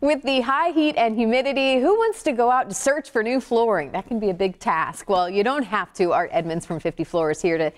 With the high heat and humidity, who wants to go out to search for new flooring? That can be a big task. Well, you don't have to. Art Edmonds from 50 Floor is here to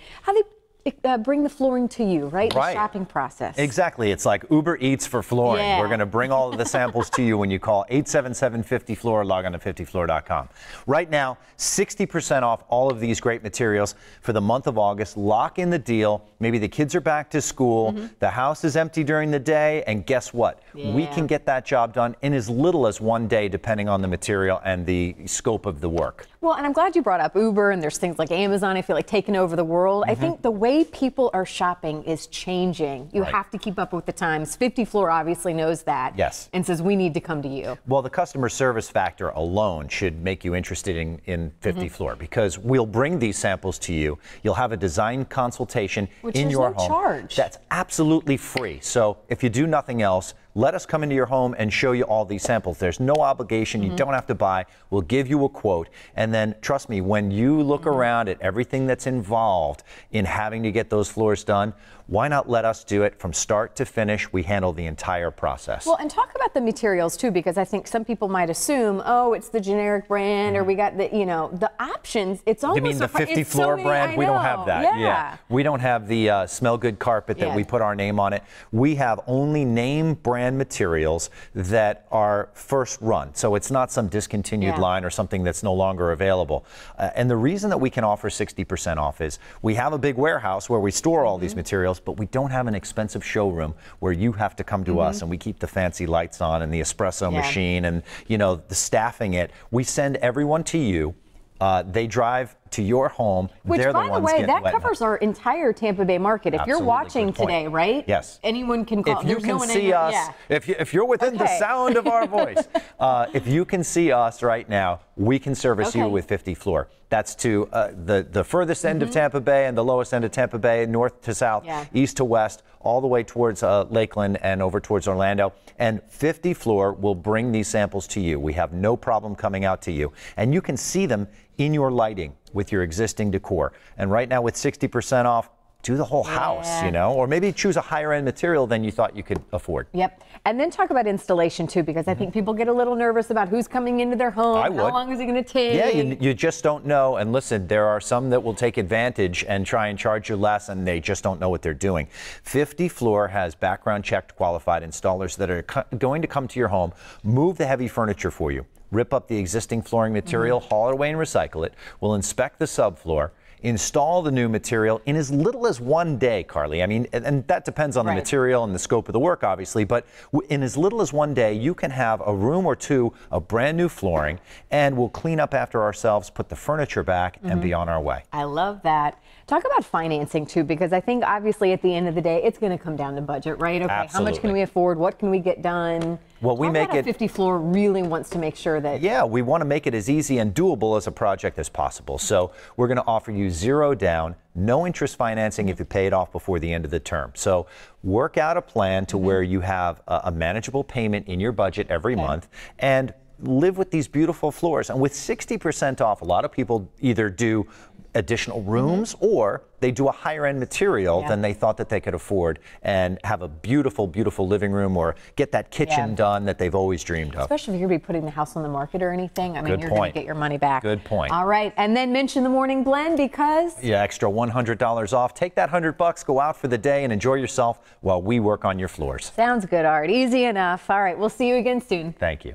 bring the flooring to you, right? The shopping process. Exactly. It's like Uber Eats for flooring. Yeah. We're going to bring all of the samples to you when you call 877-50-FLOOR. Log on to 50floor.com. Right now, 60% off all of these great materials for the month of August. Lock in the deal. Maybe the kids are back to school. The house is empty during the day. And guess what? We can get that job done in as little as one day, depending on the material and the scope of the work. Well, and I'm glad you brought up Uber, and there's things like Amazon, I feel like, taking over the world. I think the way people are shopping is changing. You have to keep up with the times. 50 Floor obviously knows that. Yes. And says we need to come to you. Well, the customer service factor alone should make you interested in 50 Floor, because we'll bring these samples to you. You'll have a design consultation in your home. Which is no charge. That's absolutely free. So if you do nothing else, let us come into your home and show you all these samples. There's no obligation. You don't have to buy. We'll give you a quote. And then, trust me, when you look around at everything that's involved in having to get those floors done, why not let us do it from start to finish? We handle the entire process. Well, and talk about the materials, too, because I think some people might assume, oh, it's the generic brand, or we got the, the options. It's almost... You mean the 50 Floor brand? We don't have that. Yeah. We don't have the Smell Good carpet that we put our name on it. We have only name brand materials that are first run. So it's not some discontinued line or something that's no longer available. And the reason that we can offer 60% off is we have a big warehouse where we store all these materials, but we don't have an expensive showroom where you have to come to us and we keep the fancy lights on and the espresso machine and, the staffing it. We send everyone to you. They drive to your home. Which, they're by the the ones way, that wet. covers our entire Tampa Bay market. If you're watching today, right? Yes. Anyone can call. If you can see us, if you're within the sound of our voice, if you can see us right now, we can service you with 50 Floor. That's to the furthest end of Tampa Bay and the lowest end of Tampa Bay, north to south, east to west, all the way towards Lakeland and over towards Orlando. And 50 Floor will bring these samples to you. We have no problem coming out to you. And you can see them in your lighting with your existing decor. And right now with 60% off, do the whole house, or maybe choose a higher end material than you thought you could afford. Yep. And then talk about installation too, because I think people get a little nervous about who's coming into their home. How long is it going to take? Yeah, you just don't know. And listen, there are some that will take advantage and try and charge you less, and they just don't know what they're doing. 50 Floor has background checked, qualified installers that are going to come to your home, move the heavy furniture for you, rip up the existing flooring material, haul it away and recycle it. We'll inspect the subfloor, install the new material in as little as one day, Carly. I mean, and that depends on the material and the scope of the work, obviously, but in as little as one day, you can have a room or two of brand new flooring, and we'll clean up after ourselves, put the furniture back, and be on our way. I love that. Talk about financing, too, because I think, obviously, at the end of the day, it's going to come down to budget, right? Okay, how much can we afford? What can we get done? Well, we make it... 50 Floor really wants to make sure that... Yeah, we want to make it as easy and doable as a project as possible. So we're going to offer you zero down, no interest financing if you pay it off before the end of the term. So work out a plan to where you have a manageable payment in your budget every month, and live with these beautiful floors. And with 60% off, a lot of people either do additional rooms or they do a higher end material than they thought that they could afford and have a beautiful, beautiful living room, or get that kitchen done that they've always dreamed of. Especially if you're going to be putting the house on the market or anything. I mean, you're going to get your money back. Good point. All right. And then mention the Morning Blend, because... Yeah, extra $100 off. Take that $100, go out for the day and enjoy yourself while we work on your floors. Sounds good, Art. Easy enough. All right. We'll see you again soon. Thank you.